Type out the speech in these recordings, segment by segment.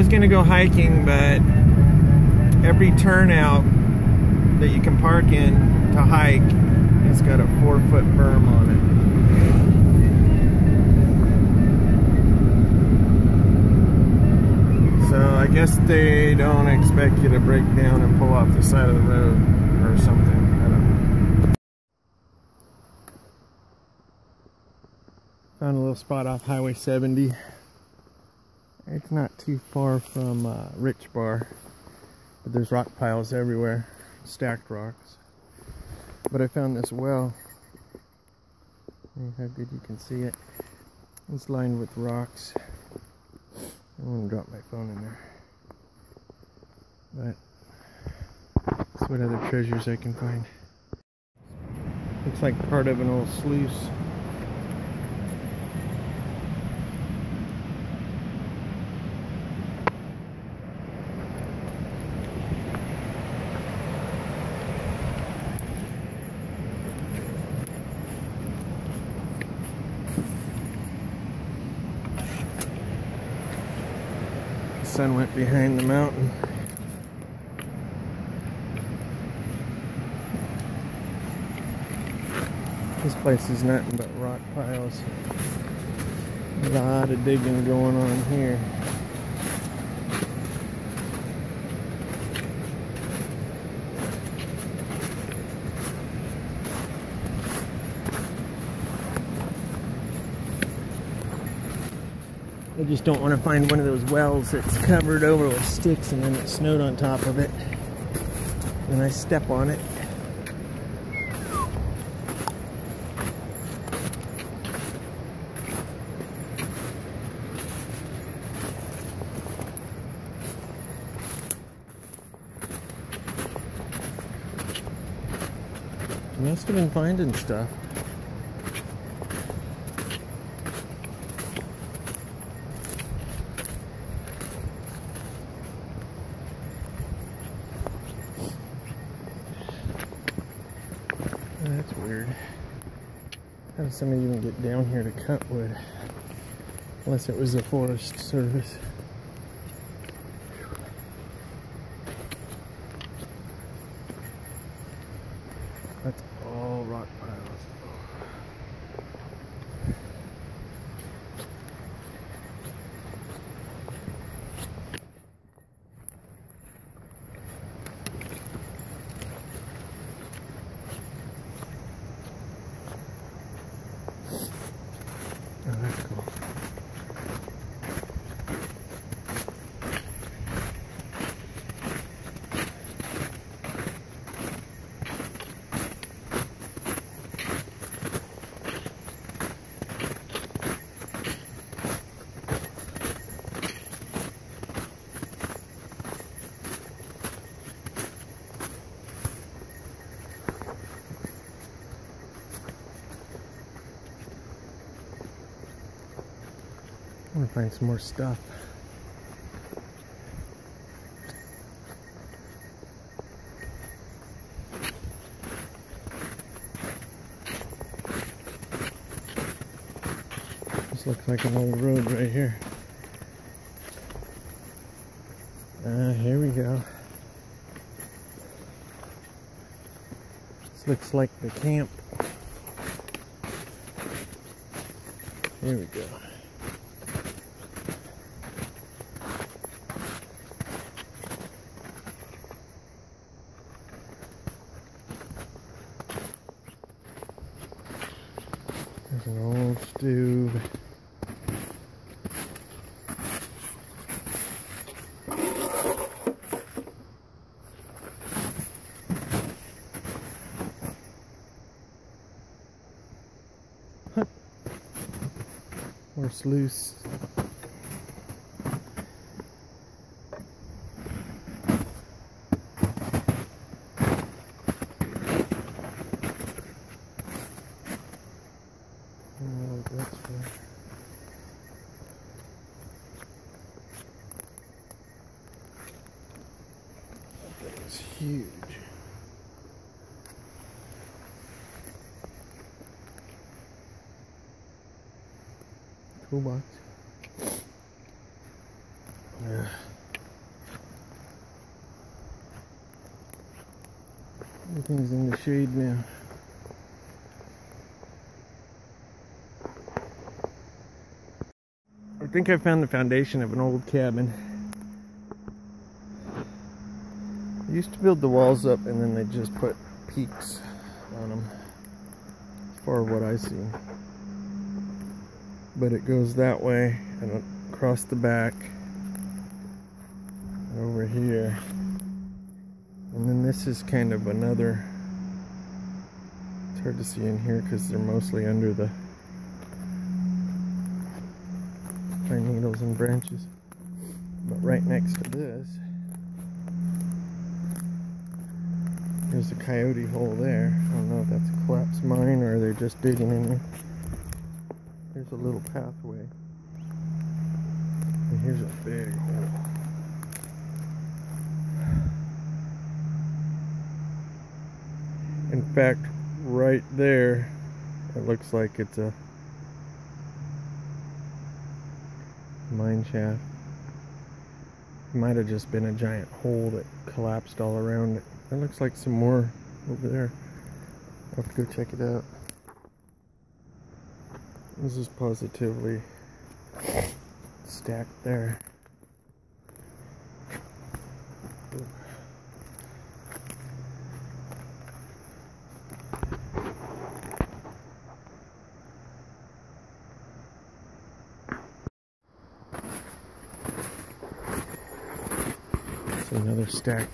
was gonna go hiking, but every turnout that you can park in to hike has got a 4-foot berm on it. So I guess they don't expect you to break down and pull off the side of the road or something. I don't know. Found a little spot off Highway 70. It's not too far from Rich Bar, but there's rock piles everywhere, stacked rocks. But I found this well. See how good you can see it. It's lined with rocks. I'm gonna drop my phone in there. But that's what other treasures I can find. Looks like part of an old sluice. The sun went behind the mountain. This place is nothing but rock piles. A lot of digging going on here. I just don't want to find one of those wells that's covered over with sticks and then it snowed on top of it. And I step on it. Must have been finding stuff. That's weird. How does somebody even get down here to cut wood? Unless it was the Forest Service. That's all rock piles. Oh, that's cool. I want to find some more stuff. This looks like an old road right here. Here we go. This looks like the camp. Here we go. There's an old stove. Horse loose. That's fair. That thing is huge. Toolbox. Yeah. Everything's in the shade now. I think I found the foundation of an old cabin. They used to build the walls up and then they just put peaks on them, as far as what I see. But it goes that way and across the back and over here. And then this is kind of another, it's hard to see in here because they're mostly under the pine needles and branches. But right next to this, there's a coyote hole there. I don't know if that's a collapsed mine or they're just digging in there. Here's a little pathway. And here's a big hole. In fact, right there, it looks like it's a mine shaft. It might have just been a giant hole that collapsed all around it. It looks like some more over there. I'll have to go check it out. This is positively stacked there. Another stacked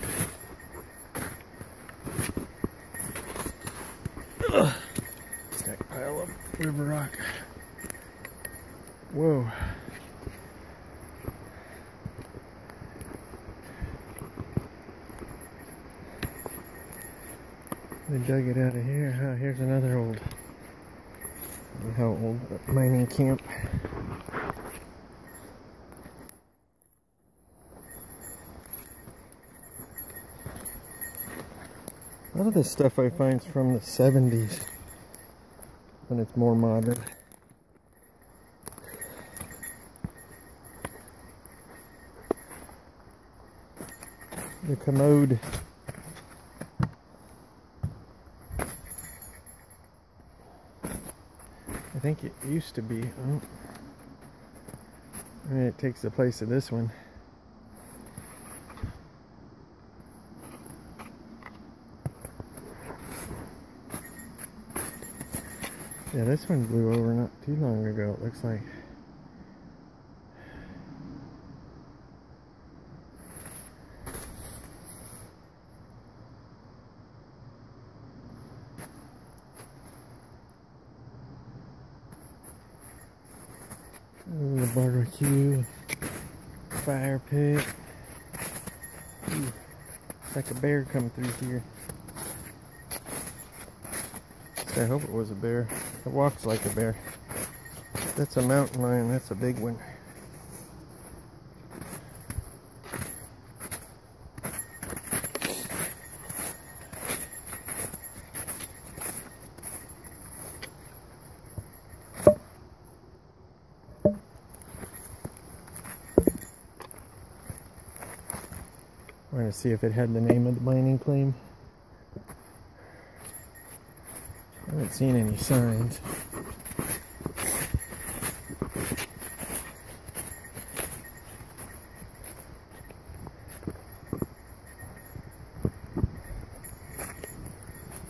pile of river rock. Whoa. They dug it out of here. Oh, here's another old, I don't know how old, but mining camp. A lot of this stuff I find is from the 70s, when it's more modern. The commode. I think it used to be. Oh. I mean, it takes the place of this one. Yeah, this one blew over not too long ago, it looks like. Ooh, the barbecue, fire pit. Ooh, it's like a bear coming through here. I hope it was a bear. It walks like a bear. That's a mountain lion. That's a big one. I want to see if it had the name of the mining claim. I haven't seen any signs.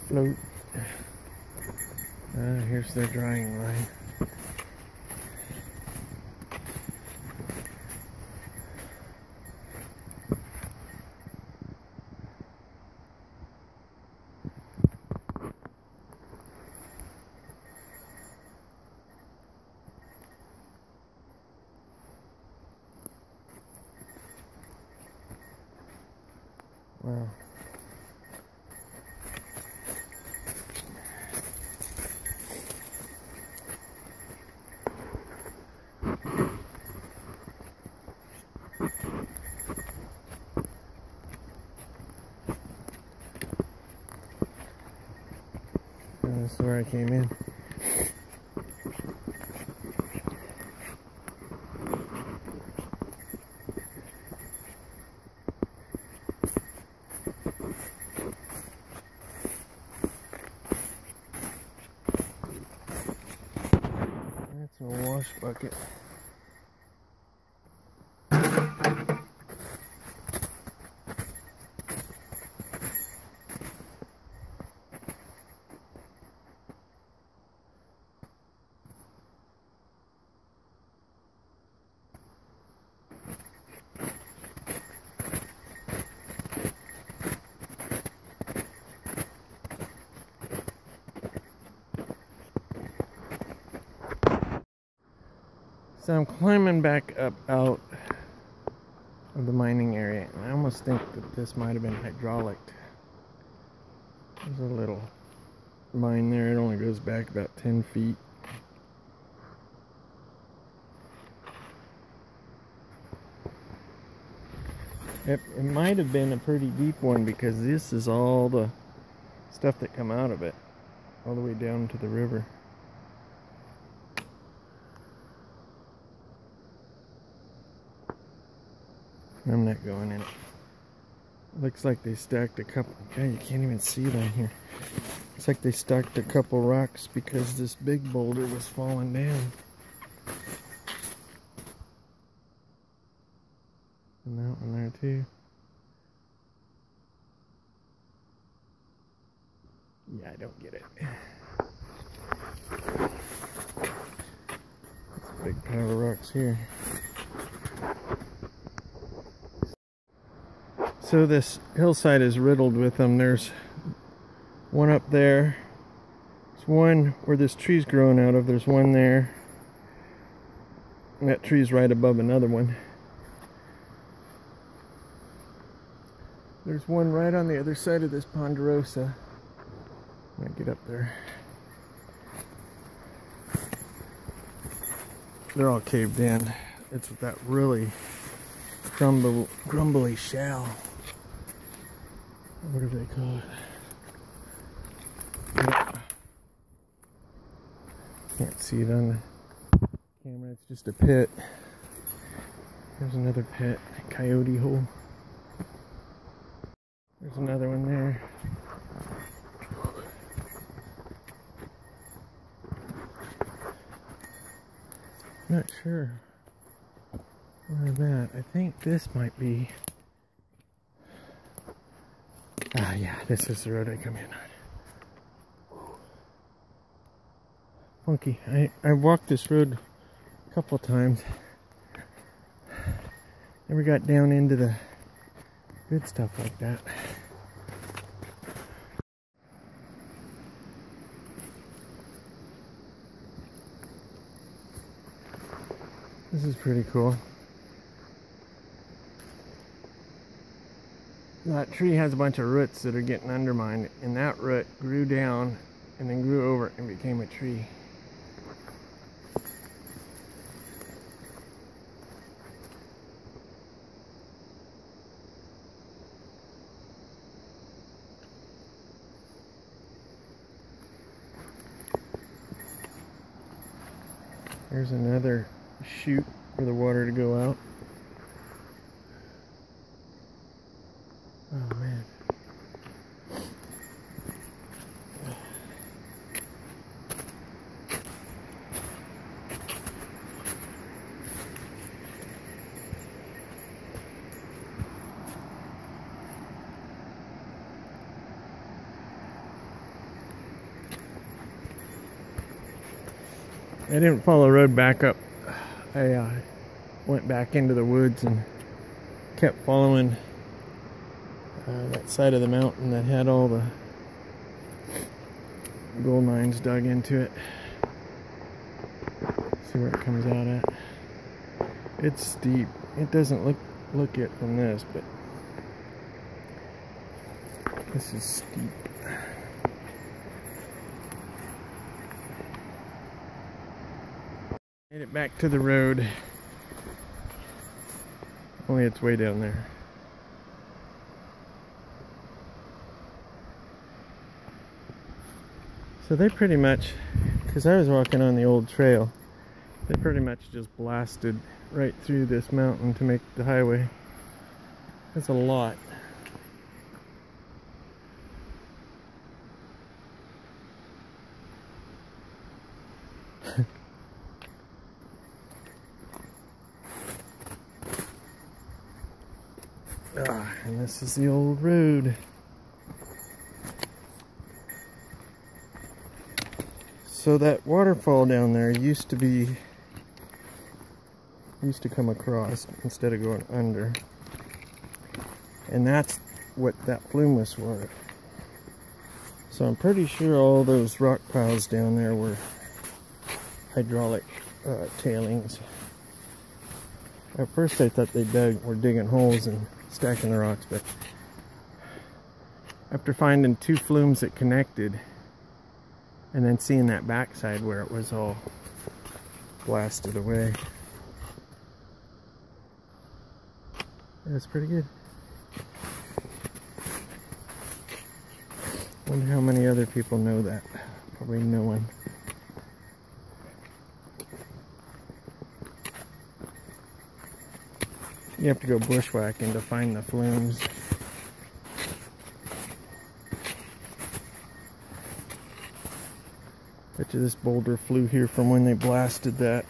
Float. Here's their drying line. Wow. And this is where I came in. wash bucket. So I'm climbing back up out of the mining area, and I almost think that this might have been hydraulic. There's a little mine there. It only goes back about 10 feet. It might have been a pretty deep one, because this is all the stuff that come out of it, all the way down to the river. I'm not going in it. Looks like they stacked a couple. Yeah, you can't even see that here. It's like they stacked a couple rocks because this big boulder was falling down. And that one there too. Yeah, I don't get it. It's a big pile of rocks here. So this hillside is riddled with them. There's one up there. There's one where this tree's growing out of. There's one there. And that tree's right above another one. There's one right on the other side of this ponderosa. I'm gonna get up there. They're all caved in. It's that really grumbly shale. Whatever they call it. Yep. Can't see it on the camera. It's just a pit. There's another pit. Coyote hole. There's another one there. Not sure where that. I think this might be. Ah, yeah, this is the road I come in on. Funky. I walked this road a couple times. Never got down into the good stuff like that. This is pretty cool. That tree has a bunch of roots that are getting undermined, and that root grew down and then grew over and became a tree. There's another chute for the water to go out. Oh man. I didn't follow the road back up. I went back into the woods and kept following that side of the mountain that had all the gold mines dug into it. See where it comes out at. It's steep. It doesn't look it from this, but this is steep. Made it back to the road. Only it's way down there. So they pretty much, because I was walking on the old trail, they pretty much just blasted right through this mountain to make the highway. That's a lot. And this is the old road. So that waterfall down there used to come across instead of going under. And that's what that flume was for. So I'm pretty sure all those rock piles down there were hydraulic tailings. At first I thought they were digging holes and stacking the rocks, but after finding two flumes that connected and then seeing that backside where it was all blasted away, that's pretty good. Wonder how many other people know that. Probably no one. You have to go bushwhacking to find the flumes. Bet you this boulder flew here from when they blasted that.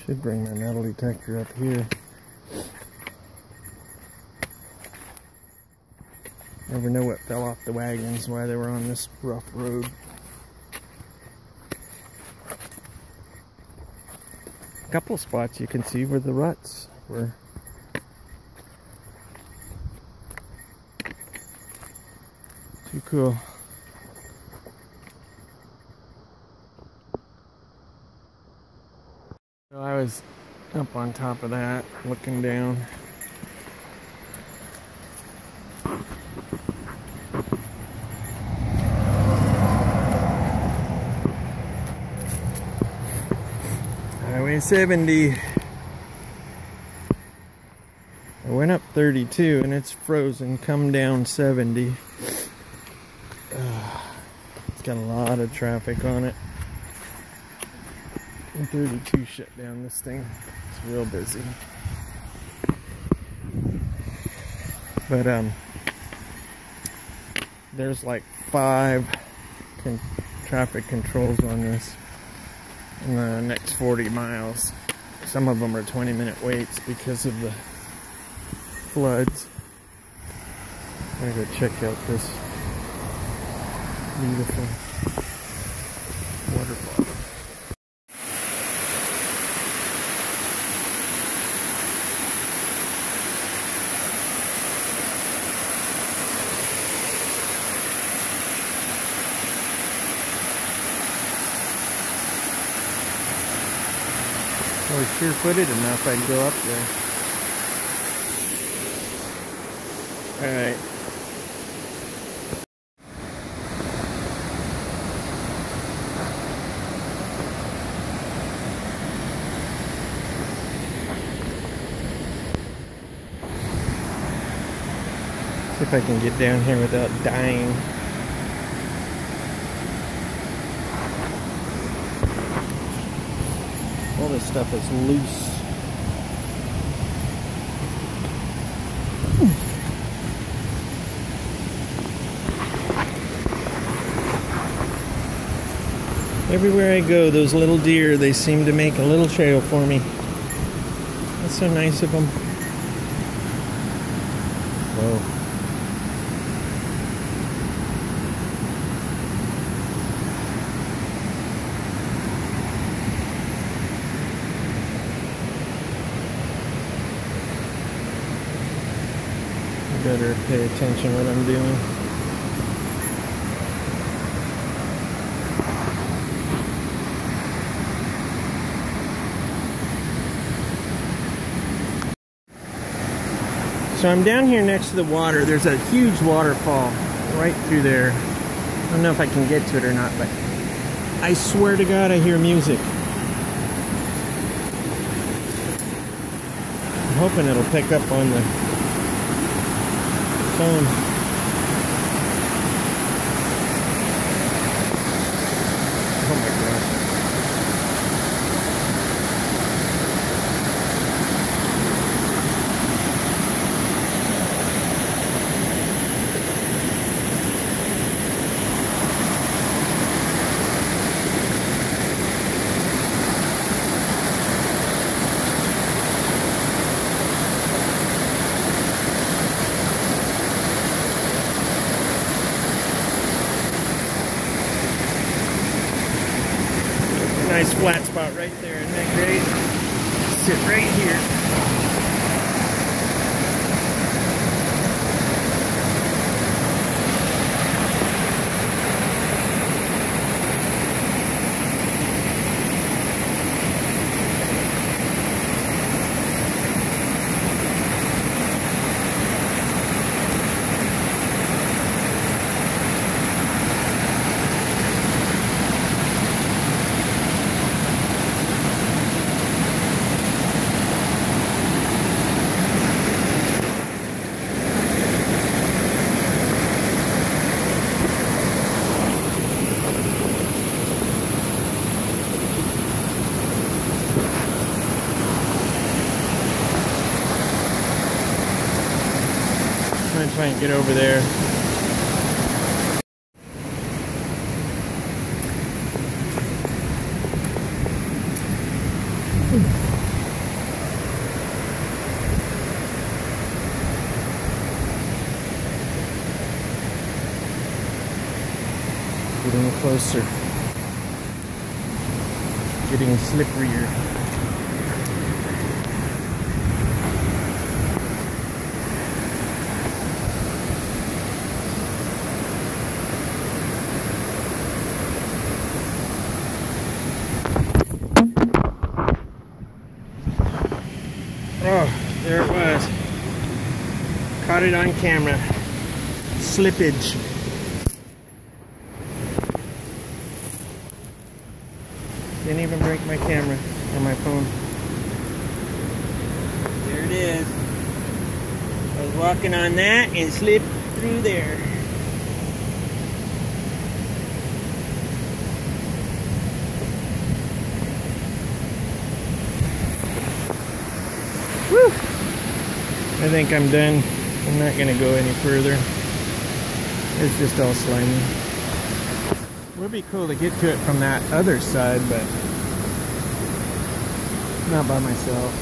Should bring my metal detector up here. Never know what fell off the wagons while they were on this rough road. A couple spots you can see where the ruts were. Too cool. So I was up on top of that, looking down. Highway 70. I went up 32 and it's frozen, come down 70. It's got a lot of traffic on it. And 32 shut down this thing. It's real busy. But there's like 5 traffic controls on this in the next 40 miles. Some of them are 20-minute waits because of the floods. I'm gonna go check out this beautiful waterfall. I was sure-footed enough I'd go up there. Alright. See if I can get down here without dying. All this stuff is loose. Everywhere I go, those little deer, they seem to make a little trail for me. That's so nice of them. Whoa. Better pay attention what I'm doing. So I'm down here next to the water. There's a huge waterfall right through there. I don't know if I can get to it or not, but I swear to God I hear music. I'm hoping it'll pick up on the phone. Oh my gosh. nice flat spot right there. Isn't that great? Sit right here. I'm gonna try and get over there. Getting closer. Getting slipperier. Oh, there it was. Caught it on camera. Slippage. Didn't even break my camera or my phone. There it is. I was walking on that and slipped through there. Woo! I think I'm done. I'm not gonna go any further. It's just all slimy. It would be cool to get to it from that other side, but not by myself.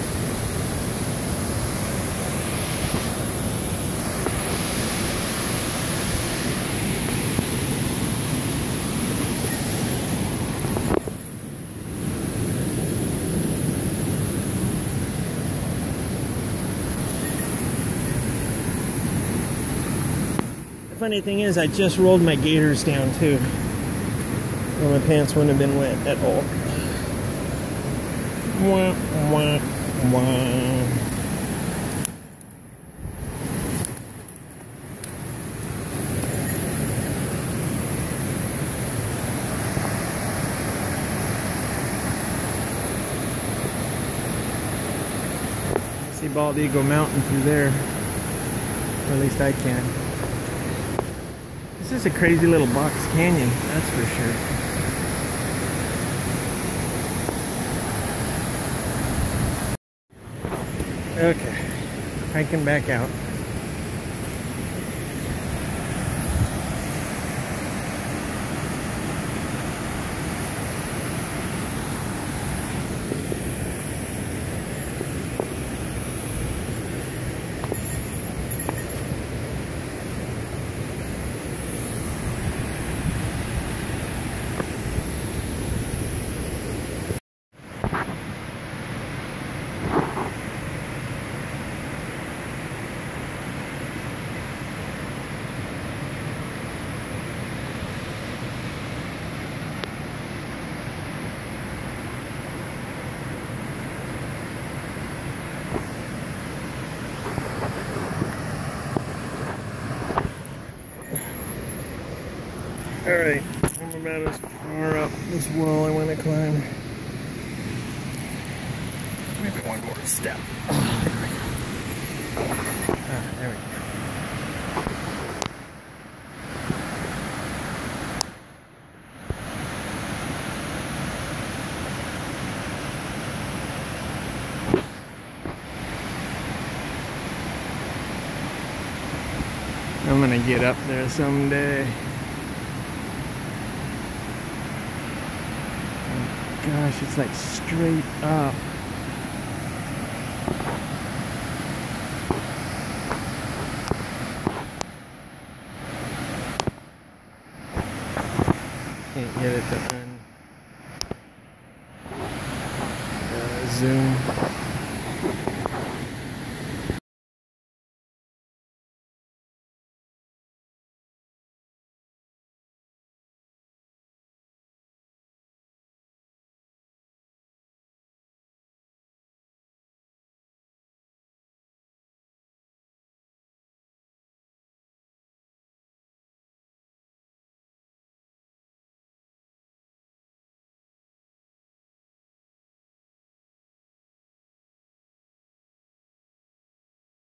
The funny thing is, I just rolled my gaiters down too. Well, my pants wouldn't have been wet at all. Wah, wah, wah. I see Bald Eagle Mountain through there. Or at least I can. This is a crazy little box canyon, that's for sure. Okay, hiking back out. Alright, I'm about as far up this wall I want to climb. Maybe one more step. Oh, there we go. Ah, there we go. I'm gonna get up there someday. Gosh, it's like straight up. Can't get it to end. zoom.